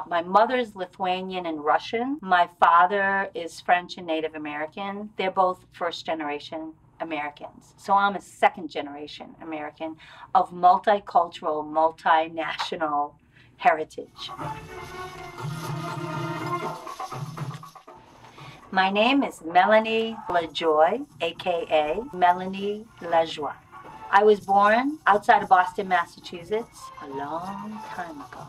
My mother's Lithuanian and Russian. My father is French and Native American. They're both first generation Americans. So I'm a second generation American of multicultural, multinational heritage. My name is Melanie Lajoie, aka Melanie Lajoie. I was born outside of Boston, Massachusetts, a long time ago.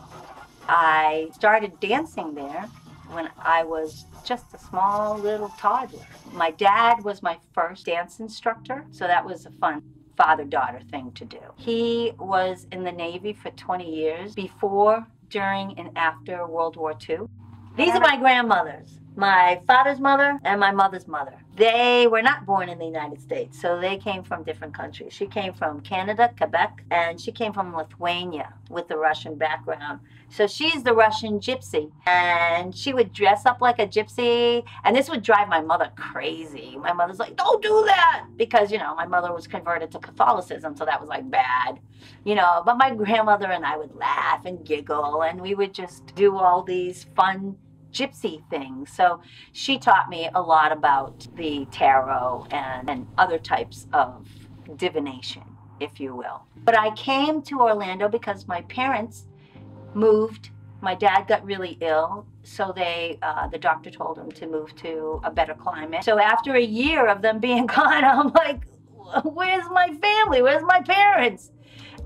I started dancing there when I was just a small little toddler. My dad was my first dance instructor, so that was a fun father-daughter thing to do. He was in the Navy for 20 years, before, during, and after World War II. These are my grandmothers. My father's mother and my mother's mother. They were not born in the United States, so they came from different countries. She came from Canada, Quebec, and she came from Lithuania with the Russian background. So she's the Russian gypsy, and she would dress up like a gypsy, and this would drive my mother crazy. My mother's like, don't do that, because, you know, my mother was converted to Catholicism, so that was like bad, you know. But my grandmother and I would laugh and giggle, and we would just do all these fun gypsy things. So she taught me a lot about the tarot and other types of divination, if you will. But I came to Orlando because my parents moved. My dad got really ill, so the doctor told him to move to a better climate. So after a year of them being gone, I'm like, where's my family? Where's my parents?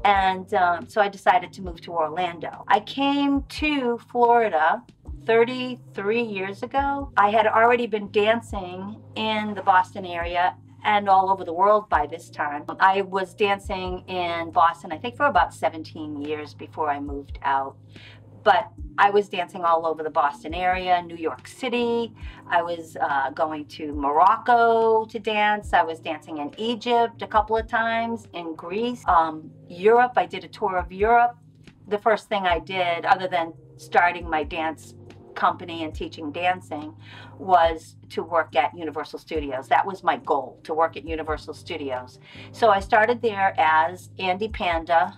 And so I decided to move to Orlando. I came to Florida 33 years ago. I had already been dancing in the Boston area and all over the world by this time. I was dancing in Boston, I think, for about 17 years before I moved out. But I was dancing all over the Boston area, New York City. I was going to Morocco to dance. I was dancing in Egypt a couple of times, in Greece. Europe, I did a tour of Europe. The first thing I did, other than starting my dance company and teaching dancing, was to work at Universal Studios. That was my goal, to work at Universal Studios. So I started there as Andy Panda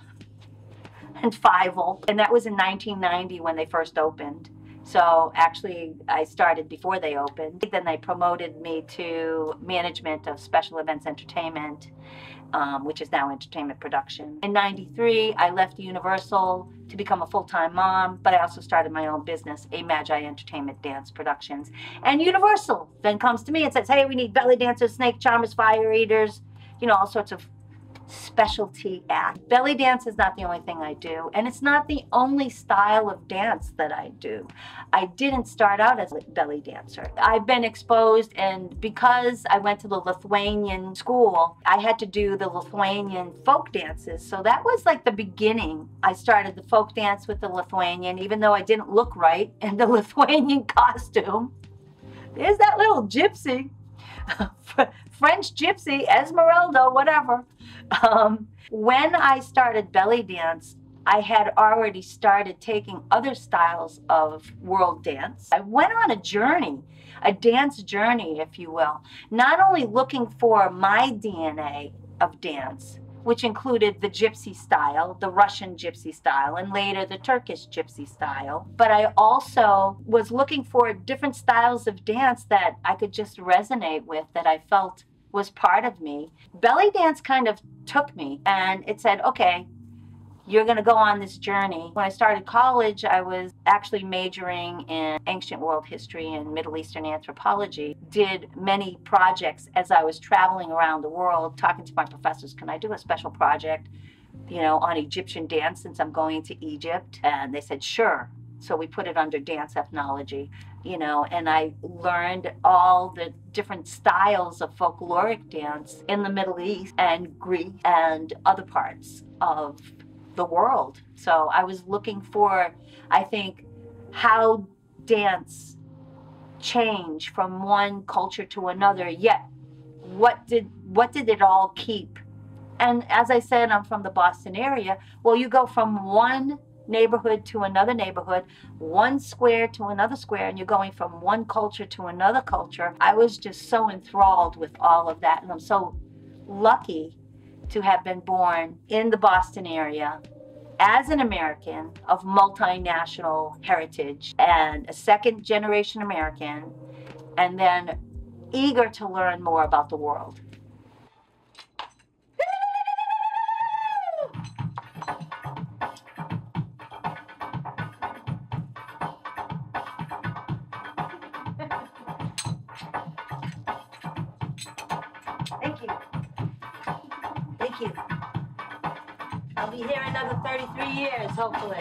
and Fievel, and that was in 1990 when they first opened. So actually, I started before they opened. Then they promoted me to management of special events entertainment, which is now entertainment production. In 93, I left Universal to become a full-time mom, but I also started my own business, MYgration Entertainment Dance Productions. And Universal then comes to me and says, hey, we need belly dancers, snake charmers, fire eaters, you know, all sorts of specialty act. Belly dance is not the only thing I do, and it's not the only style of dance that I do. I didn't start out as a belly dancer. I've been exposed, and because I went to the Lithuanian school, I had to do the Lithuanian folk dances. So that was like the beginning. I started the folk dance with the Lithuanian, even though I didn't look right in the Lithuanian costume. There's that little gypsy. French gypsy, Esmeralda, whatever. When I started belly dance, I had already started taking other styles of world dance. I went on a journey, a dance journey, if you will, not only looking for my DNA of dance, which included the gypsy style, the Russian gypsy style, and later the Turkish gypsy style. But I also was looking for different styles of dance that I could just resonate with, that I felt was part of me. Belly dance kind of took me, and it said, okay, you're going to go on this journey. When I started college, I was actually majoring in ancient world history and Middle Eastern anthropology. Did many projects as I was traveling around the world, talking to my professors, can I do a special project, you know, on Egyptian dance since I'm going to Egypt? And they said, sure. So we put it under dance ethnology, you know, and I learned all the different styles of folkloric dance in the Middle East and Greece and other parts of the world. So I was looking for, I think, how dance changed from one culture to another, yet what did it all keep? And as I said, I'm from the Boston area. Well, you go from one neighborhood to another neighborhood, one square to another square, and you're going from one culture to another culture. I was just so enthralled with all of that, and I'm so lucky to have been born in the Boston area as an American of multinational heritage and a second generation American, and then eager to learn more about the world. Thank you. Thank you. I'll be here another 33 years, hopefully.